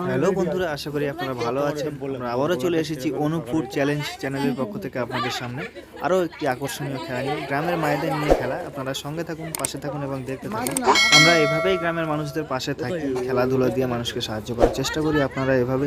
Hello বন্ধুরা, আশা করি আপনারা ভালো আছেন। আমরা আবারও চলে এসেছি অনু ফুড চ্যালেঞ্জ চ্যানেলের পক্ষ থেকে আপনাদের সামনে আরও একটি আকর্ষণীয় খেলা নিয়ে, গ্রামের মায়েদের নিয়ে খেলা। আপনারা সঙ্গে থাকুন, পাশে থাকুন এবং দেখতে থাকুন। আমরা এভাবেই গ্রামের মানুষদের পাশে থাকি, খেলাধুলা দিয়ে মানুষকে সাহায্য করার চেষ্টা করি। আপনারা এভাবে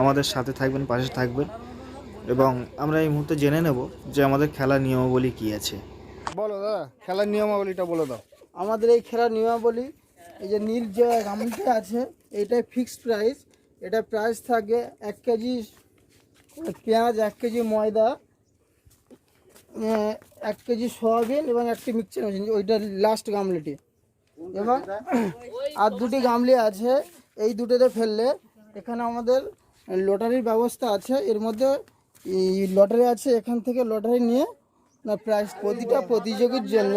আমাদের সাথে থাকবেন, পাশে থাকবেন এবং আমরা এই মুহূর্তে জেনে নেব যে আমাদের খেলার নিয়মাবলী কী আছে। বলো দাদা, খেলার নিয়মাবলীটা বলে দাও। আমাদের এই খেলার নিয়মাবলী, এই যে নীল যে গামলিটা আছে এইটাই ফিক্সড প্রাইস। এটা প্রাইস থাকে 1 কেজি পেঁয়াজ, 1 কেজি ময়দা, 1 কেজি সয়াবিন এবং একটি মিক্সচার মেশিন, ওইটা লাস্ট গামলিটি। এবং আর দুটি গামলি আছে, এই দুটোতে ফেললে এখানে আমাদের লটারির ব্যবস্থা আছে। এর মধ্যে লটারি আছে, এখান থেকে লটারি নিয়ে না প্রাইজ প্রতিটা প্রতিযোগীর জন্য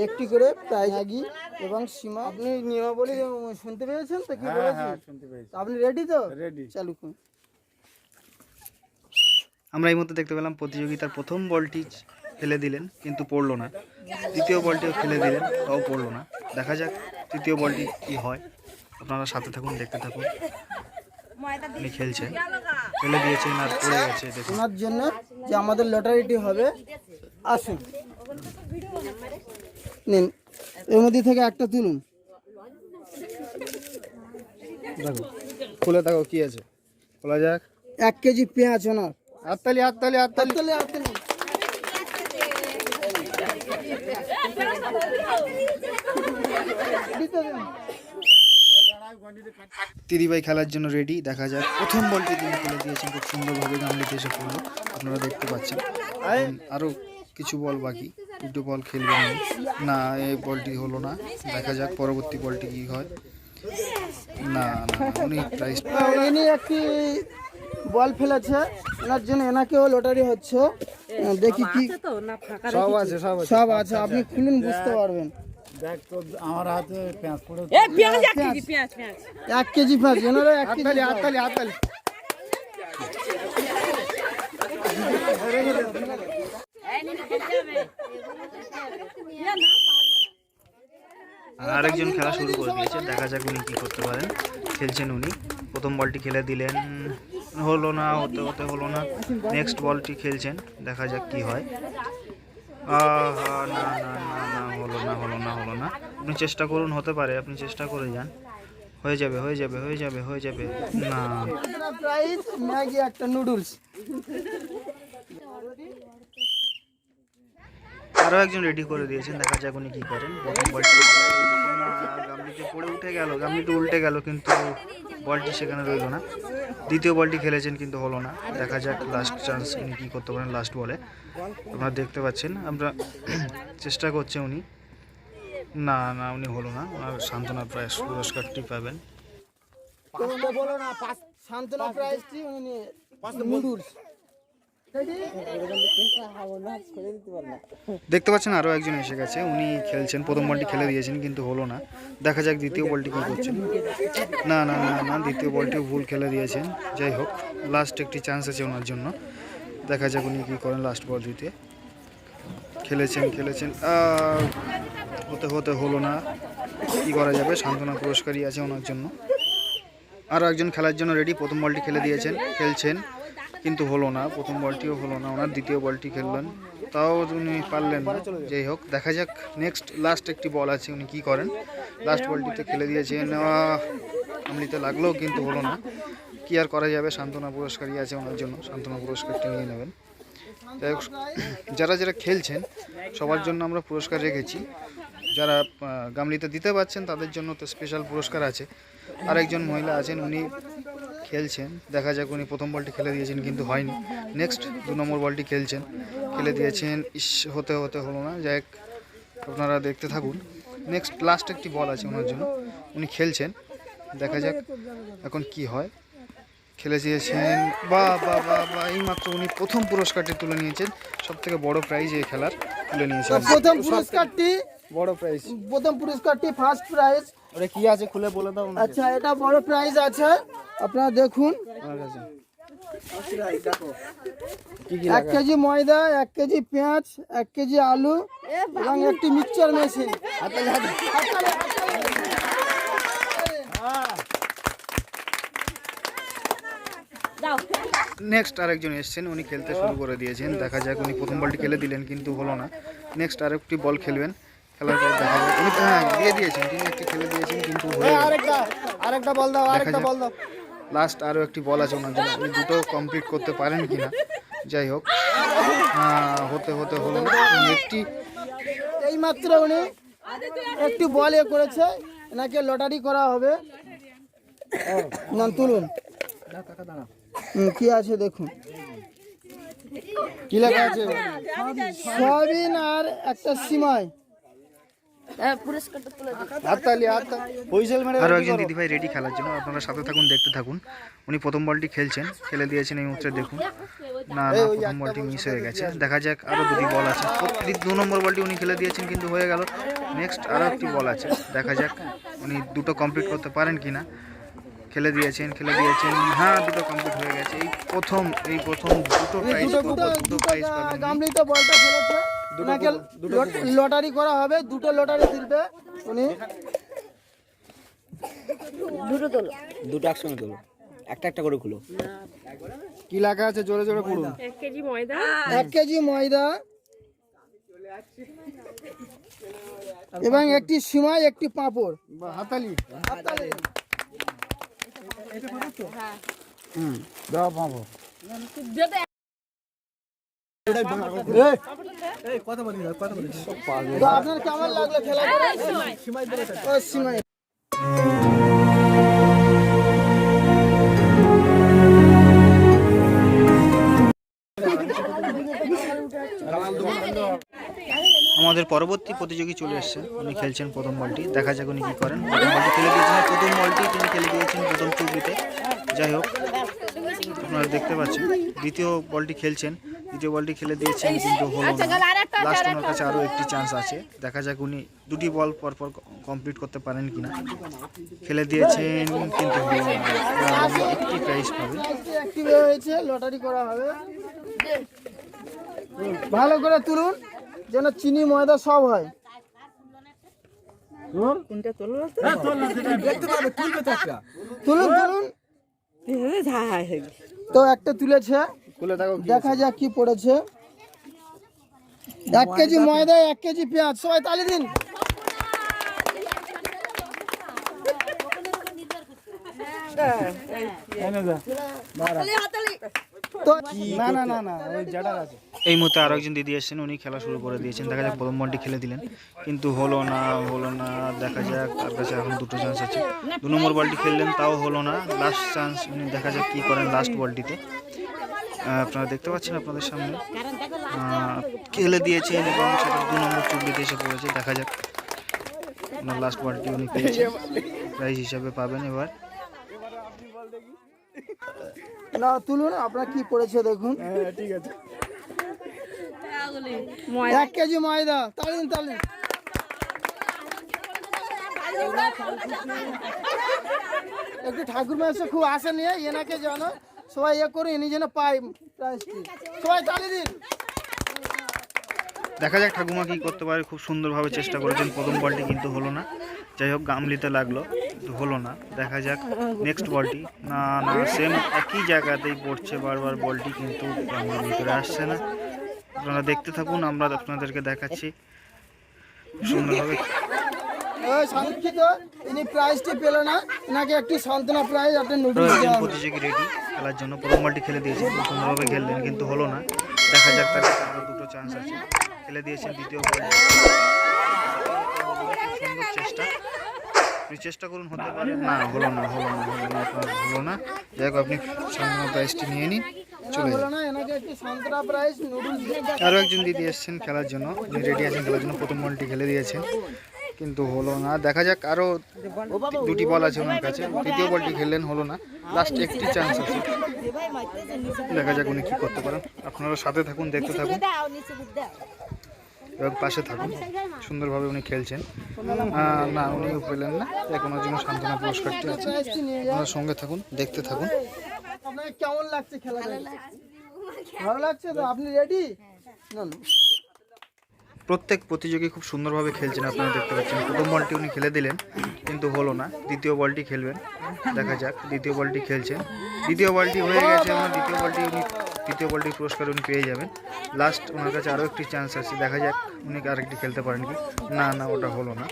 একটি করে প্রাইজ এবং সীমা। আপনি নিয়মাবলী শুনতে পেয়েছেন তো? কি বলেছেন? শুনতে পেয়েছি। আপনি রেডি তো? রেডি। চালু। আমরা এই মুহূর্তে দেখতে পেলাম প্রতিযোগিতার প্রথম বলটি ফেলে দিলেন কিন্তু পড়লো না, দ্বিতীয় বলটিও ফেলে দিলেন তাও পড়লো না। দেখা যাক তৃতীয় বলটি কি হয়। আপনারা সাথে থাকুন, দেখতে থাকুন। উনি খেলছেন, ফেলে দিয়েছেন আর পড়ে গেছে। দেখুন ওনার জন্য যে আমাদের লটারিটি হবে, আসুন নিন, এর মধ্যে থেকে একটা তুলুন। দেখো, খুলে দেখো কি আছে, খোলা যাক। 1 কেজি পেঁয়াজ ওনার। হাততালি, হাততালি, হাততালি। হাততালি। দিদিভাই খেলার জন্য রেডি। দেখা যাক, প্রথম বলটি তিনি ফেলে দিয়েছেন, খুব সুন্দরভাবে গামলিতে এসে পড়লো। আপনারা দেখতে পাচ্ছেন আরও কিছু বল বাকি, দুটো বল খেলবেন না। এই বলটি হলো না। দেখা যাক পরবর্তী বলটি কি হয়। না না, উনি প্রাইস। ইনি একটি বল ফেলেছে, ওনার জন্য এনাকেও লটারি হচ্ছে। দেখি কি সব আছে, সব আছে। সব আছে, আপনি খুলুন, বুঝতে পারবেন। দেখ তো, আমার হাতে পেঁয়াজ পড়ে। 1 কেজি পেঁয়াজ এনারা 1 কেজি। হাততালি, হাততালি, হাততালি। আরেকজন খেলা শুরু করে দিয়েছেন। দেখা যাক উনি কি করতে পারেন। খেলছেন উনি, প্রথম বলটি খেলে দিলেন, হলো না, হতে হতে হলো না। নেক্সট বলটি খেলছেন, দেখা যাক কি হয়। না না না না, হলো না, হলো না, হলো না। আপনি চেষ্টা করুন, হতে পারে, আপনি চেষ্টা করে যান। হয়ে যাবে, হয়ে যাবে, হয়ে যাবে, হয়ে যাবে। না, প্রাইস ম্যাগি, একটা নুডলস। আরও একজন রেডি করে দিয়েছেন। দেখা যাক উনি কী করেন। প্রথম বলটি গামলিতে পড়ে উঠে গেল, গামলিতে উল্টে গেল, কিন্তু বলটি সেখানে রইল না। দ্বিতীয় বলটি খেলেছেন কিন্তু হলো না। দেখা যাক লাস্ট চান্স উনি কী করতে পারেন লাস্ট বলে। আপনারা দেখতে পাচ্ছেন, আমরা চেষ্টা করছে উনি। না না, উনি হলো না। ওনার সান্ত্বনা প্রাইজ পুরস্কারটি পাবেন। সান্ত্বনা প্রাইজটি উনি নুডলস। দেখতে পাচ্ছেন আরও একজন এসে গেছে, উনি খেলছেন। প্রথম বলটি খেলে দিয়েছেন কিন্তু হলো না। দেখা যাক দ্বিতীয় বলটি কী করছেন। না না না না, দ্বিতীয় বলটিও ভুল খেলে দিয়েছেন। যাই হোক, লাস্ট একটি চান্স আছে ওনার জন্য। দেখা যাক উনি কী করেন লাস্ট বল দিতে। খেলেছেন খেলেছেন, হতে হতে হলো না। কী করা যাবে, সান্ত্বনা পুরস্কারই আছে ওনার জন্য। আরও একজন খেলার জন্য রেডি। প্রথম বলটি খেলে দিয়েছেন, খেলছেন কিন্তু হলো না। প্রথম বলটিও হলো না ওনার। দ্বিতীয় বলটি খেললেন, তাও উনি পারলেন না। যাই হোক, দেখা যাক নেক্সট লাস্ট একটি বল আছে, উনি কী করেন। লাস্ট বলটিতে খেলে দিয়েছেন, আমলিতে লাগলেও কিন্তু হলো না। কী আর করা যাবে, সান্ত্বনা পুরস্কারই আছে ওনার জন্য, সান্ত্বনা পুরস্কারটি নিয়ে নেবেন। যাই হোক, যারা যারা খেলছেন সবার জন্য আমরা পুরস্কার রেখেছি। যারা গামলিতে দিতে পারছেন তাদের জন্য তো স্পেশাল পুরস্কার আছে। আরেকজন মহিলা আছেন, উনি খেলছেন। দেখা যাক, উনি প্রথম বলটি খেলে দিয়েছেন কিন্তু হয়নি। নেক্সট 2 নম্বর বলটি খেলছেন, খেলে দিয়েছেন, হতে হতে হলো না। যাই হোক, আপনারা দেখতে থাকুন। নেক্সট লাস্ট একটি বল আছে ওনার জন্য, উনি খেলছেন। দেখা যাক এখন কি হয়। খেলে দিয়েছেন, বা বা বা বা, এইমাত্র উনি প্রথম পুরস্কারটি তুলে নিয়েছেন। সবথেকে বড় প্রাইজ এই খেলার তুলে নিয়েছেন। প্রথম পুরস্কারটি, বড় প্রাইজ। প্রথম পুরস্কারটি ফার্স্ট প্রাইজ। ওটা কি আছে খুলে বলে দাও। আচ্ছা, এটা বড় প্রাইজ আছে, আপনারা দেখুন। আমার কাছে 1 কেজি ময়দা, 1 কেজি পেঁয়াজ, 1 কেজি আলু এবং একটি মিক্সচার মেশিন। নেক্সট আরেকজন এসেছেন, উনি খেলতে শুরু করে দিয়েছেন। দেখা যাক, উনি প্রথম বলটি খেলে দিলেন কিন্তু হলো না। নেক্সট আরেকটি বল খেলবেন, খেলার পর দেখা যাক। উনি দিয়ে দিয়েছেন, তিনি একটি খেলে দিয়েছেন কিন্তু হয়ে গেল। আরেকটা বল দাও, আরেকটা বল দাও। লাস্ট আরও একটি বল আছে ওনার জন্য, উনি দুটো কমপ্লিট করতে পারেন কিনা। যাই হোক, হতে হতে হলো না। একটি এইমাত্র উনি একটি বল করেছে, এনাকে লটারি করা হবে। না তুলুন, কি আছে দেখুন, কি লেখা আছে? সয়াবিন আর একটা সিমাই। হাততালি হাততালি হুইসেল মেরে আরও একজন দিদিভাই রেডি খেলার জন্য, আপনারা সাথে থাকুন, দেখতে থাকুন। উনি প্রথম বলটি খেলছেন, খেলে দিয়েছেন এই মুহূর্তে। দেখুন, না না, প্রথম বলটি মিস হয়ে গেছে। দেখা যাক, আরও দুটি বল আছে। 2 নম্বর বলটি উনি খেলে দিয়েছেন কিন্তু হয়ে গেল। নেক্সট আরও একটি বল আছে, দেখা যাক উনি দুটো কমপ্লিট করতে পারেন কিনা। খেলে দিয়েছেন, হ্যাঁ, দুটো কমপ্লিট হয়ে গেছে। এই প্রথম দুটো প্রাইজ পাবেন। গামলিতে বলটা ফেলেছে, ওনাকে লটারি করা হবে। দুটো লটারি দিবে উনি। দুটো একসঙ্গে তোলো, একটা একটা করে খুলো। কি লেখা আছে জোরে জোরে পড়ুন। 1 কেজি ময়দা, 1 কেজি ময়দা এবং একটি সিমাই, একটি পাঁপড়। হাততালি হাততালি। দাও পাবো। তো আপনার কেমন লাগলো খেলা করে? ও সিমাই। আমাদের পরবর্তী প্রতিযোগী চলে এসেছেন, উনি খেলছেন প্রথম বলটি। দেখা যাক উনি কী করেন। প্রথম বলটি খেলে দিয়েছেন, প্রথম বলটি তিনি খেলে দিয়েছেন প্রথম চুক্তিতে। যাই হোক, আপনারা দেখতে পাচ্ছেন দ্বিতীয় বলটি খেলছেন, দ্বিতীয় বলটি খেলে দিয়েছেন কিন্তু হলো না। লাস্ট ওনার কাছে আরও একটি চান্স আছে, দেখা যাক উনি দুটি বল পরপর কমপ্লিট করতে পারেন কিনা। খেলে দিয়েছেন কিন্তু হলো না। একটি প্রাইজ পাবেন। অ্যাক্টিভ হয়েছে, লটারি করা হবে। ভালো করে তুলুন যেন চিনি ময়দা সব হয়। কোনটা তোলো? তুলুন তুলুন। তো একটা তুলেছে, খুলে দেখো। দেখা যাক কি পড়েছে। 1 কেজি ময়দা, 1 কেজি পেঁয়াজ। সবাই তালি দিন। তো না না না না, ওই জাডার আছে। এই মুহূর্তে আরো একজন দিদি এসেছেন, উনি খেলা শুরু করে দিয়েছেন। দেখা যাক, প্রথম বলটি খেলে দিলেন কিন্তু হলো না। দেখা যাক, তার কাছে এখন দুটো চান্স আছে। 2 নম্বর বলটি খেললেন, তাও হলো না। লাস্ট চান্স উনি, দেখা যাক কি করেন লাস্ট বলটিতে। আপনারা দেখতে পাচ্ছেন আপনাদের সামনে খেলে দিয়েছেন এবং সেটা 2 নম্বর চুবলিতে এসে পড়েছে। দেখা যাক, ওনার লাস্ট বলটি উনি পেয়েছেন, প্রাইজ হিসাবে পাবেন। এবার না তুলুন, আপনার কি পড়েছে দেখুন। ঠিক আছে। 1 কেজি ময়দা। তালি দিন, তালি দিন। একটু ঠাকুরমা এসে খুব আশা নিয়ে এনাকে জানো সবাই করে, ইনি যেন পাই প্রাইজটি। সবাই তালি দিন। দেখা যাক ঠাকুমা কি করতে পারে। খুব সুন্দরভাবে চেষ্টা করেছেন, প্রথম বলটি কিন্তু হলো না। যাই হোক, গামলিতে লাগলো কিন্তু হলো না। দেখা যাক নেক্সট বলটি। না না, সেম একই জায়গাতেই পড়ছে বারবার বলটি, কিন্তু গামলির ভিতরে আসছে না। আপনারা দেখতে থাকুন, আমরা আপনাদেরকে দেখাচ্ছি সুন্দরভাবে। সংক্ষিপ্ত, ইনি প্রাইজটি পেল না, এনাকে একটি সান্ত্বনা প্রাইজ, একটা নুডলস একজন দেওয়া হবে। প্রতিযোগী রেডি খেলার জন্য। প্রথম বলটি খেলে দিয়েছেন, খুব সুন্দরভাবে খেললেন কিন্তু হলো না। দেখা যাক, তার কাছে আরও দুটো চান্স আছে। খেলে দিয়েছেন দ্বিতীয় বল। সুন্দর চেষ্টা, আপনি চেষ্টা করুন, হতে পারে। না, হলো না। আপনার হলো না। যাই হোক, আপনি সান্ত্বনা প্রাইজটি নিয়ে নিন, চলে যান। হলো না, এনাকে একটি সান্ত্বনা প্রাইজ, নুডলস। আরও একজন দিদি এসেছেন খেলার জন্য, উনি রেডি আছেন খেলার জন্য। প্রথম বলটি খেলে দিয়েছেন কিন্তু হলো না। দেখা যাক, আরও দুটি বল আছে ওনার কাছে। তৃতীয় বলটি খেললেন, হলো না। লাস্ট একটি চান্স আছে, দেখা যাক উনি কী করতে পারেন। আপনারা সাথে থাকুন, দেখতে থাকুন এবং পাশে থাকুন। সুন্দরভাবে উনি খেলছেন। না, উনিও পেলেন না। এখন ওর জন্য সান্ত্বনা পুরস্কারটি আছে। প্রাইজটি নিয়ে যান। আপনারা সঙ্গে থাকুন, দেখতে থাকুন। আপনাকে কেমন লাগছে খেলাটা? ভালো লাগছে তো? আপনি রেডি? না না। প্রত্যেক প্রতিযোগী খুব সুন্দরভাবে খেলছেন, আপনারা দেখতে পাচ্ছেন। প্রথম বলটি উনি খেলে দিলেন কিন্তু হলো না, দ্বিতীয় বলটি খেলবেন, দেখা যাক। দ্বিতীয় বলটি খেলছেন, দ্বিতীয় বলটি হয়ে গেছে এবং দ্বিতীয় বলটির পুরস্কার উনি পেয়ে যাবেন। লাস্ট ওনার কাছে আরও একটি চান্স আছে, দেখা যাক উনি আরেকটি খেলতে পারেন কি না। না, ওটা হলো না।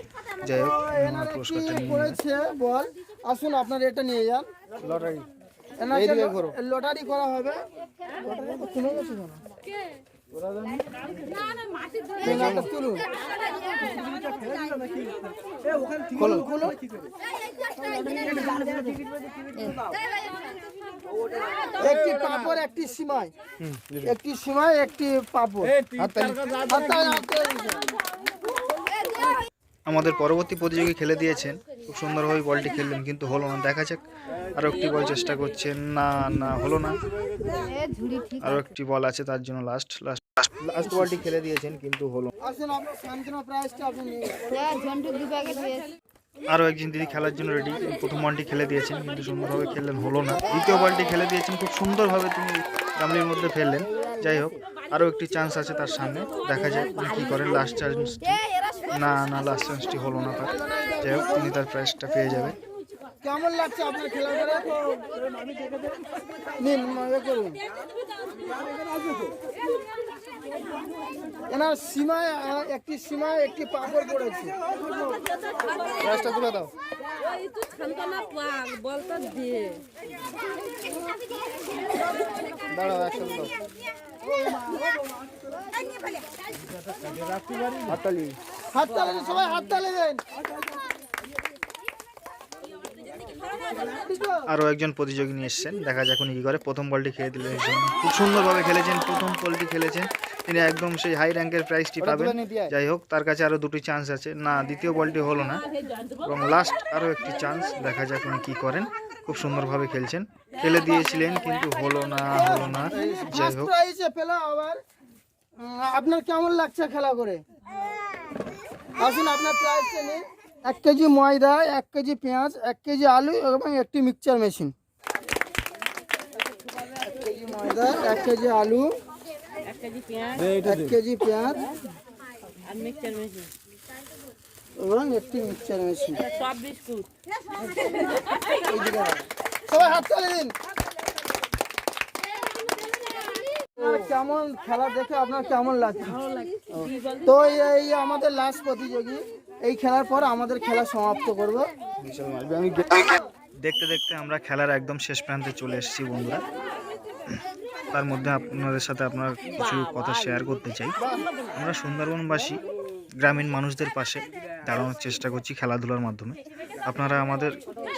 যাই হোক, ওনার পুরস্কারটা নিয়ে নেবেন। করেছে বল, আসুন আপনার এটা নিয়ে যান। লটারি লটারি করা হবে। খুলে গেছে কেন? তুলুন, খুলুন, খুলুন। একটি পাপড়, একটি সিমাই, একটি সিমাই, একটি পাপড়। আমাদের পরবর্তী প্রতিযোগী খেলে দিয়েছেন, খুব সুন্দরভাবে বলটি খেললেন কিন্তু হলো না, দেখা যাক। আরও একটি বল চেষ্টা করছেন, না না হলো না। আরও একটি বল আছে, তার জন্য লাস্ট বলটি খেলে দিয়েছেন কিন্তু হলো না। আসুন আপনার শান্তনা প্রাইজটা আপনি নিয়ে আরও একজন দিদি খেলার জন্য রেডি। প্রথম বলটি খেলে দিয়েছেন কিন্তু সুন্দরভাবে খেললেন, হলো না। দ্বিতীয় বলটি খেলে দিয়েছেন, খুব সুন্দরভাবে তিনি গামলির মধ্যে ফেললেন। যাই হোক, আরও একটি চান্স আছে তার সামনে, দেখা যাক উনি কী করেন। লাস্ট চান্সটি, না না, লাস্ট চান্সটি হলো না তার। যাই হোক, তিনি তার প্রাইজটা পেয়ে যাবেন। কেমন লাগছে আপনার খেলা করে? নিন, করুন। এনার সীমায় একটি পাপড় পড়েছে। প্রাইজটা তুলে দাও। দাঁড়াও, একসাথে দাও। হাততালি। সবাই হাততালি দেন। আরও একজন প্রতিযোগী নিয়ে এসছেন, দেখা যাক উনি কী করে। প্রথম বলটি খেলে দিলেন, খুব সুন্দরভাবে খেলেছেন। প্রথম বলটি খেলেছেন তিনি, একদম সেই হাই র্যাঙ্কের প্রাইজটি পাবেন। যাই হোক, তার কাছে আরও দুটি চান্স আছে, না দ্বিতীয় বলটি হলো না এবং লাস্ট আরও একটি চান্স, দেখা যাক উনি কী করেন। খুব সুন্দরভাবে খেলছেন, খেলে দিয়েছিলেন কিন্তু হলো না। যাই হোক, আবার আপনার কেমন লাগছে খেলা করে? আসুন আপনার প্রাইজটা নিন। 1 কেজি ময়দা, 1 কেজি পেঁয়াজ, 1 কেজি আলু এবং একটি মিক্সচার মেশিন। 1 কেজি ময়দা, 1 কেজি আলু, 1 কেজি পেঁয়াজ এবং একটি মিক্সচার মেশিন। সবাই হাততালি দিন। কেমন খেলা দেখে আপনার কেমন লাগছে? তো এই আমাদের লাস্ট প্রতিযোগী, এই খেলার পর আমাদের খেলা সমাপ্ত করব। দেখতে দেখতে আমরা খেলার একদম শেষ প্রান্তে চলে এসেছি বন্ধুরা। তার মধ্যে আপনাদের সাথে আপনার কিছু কথা শেয়ার করতে চাই। আমরা সুন্দরবনবাসী গ্রামীণ মানুষদের পাশে দাঁড়ানোর চেষ্টা করছি খেলাধুলার মাধ্যমে। আপনারা আমাদের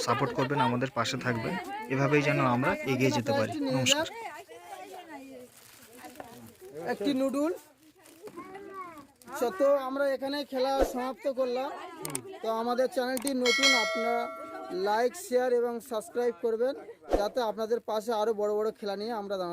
সাপোর্ট করবেন, আমাদের পাশে থাকবেন, এভাবেই যেন আমরা এগিয়ে যেতে পারি। নমস্কার। একটি নুডল। তো আমরা এখানে খেলা সমাপ্ত করলাম। তো আমাদের চ্যানেলটি নতুন, আপনারা লাইক, শেয়ার এবং সাবস্ক্রাইব করবেন, যাতে আপনাদের পাশে আরও বড় বড় খেলা নিয়ে আমরা দাঁড়াতে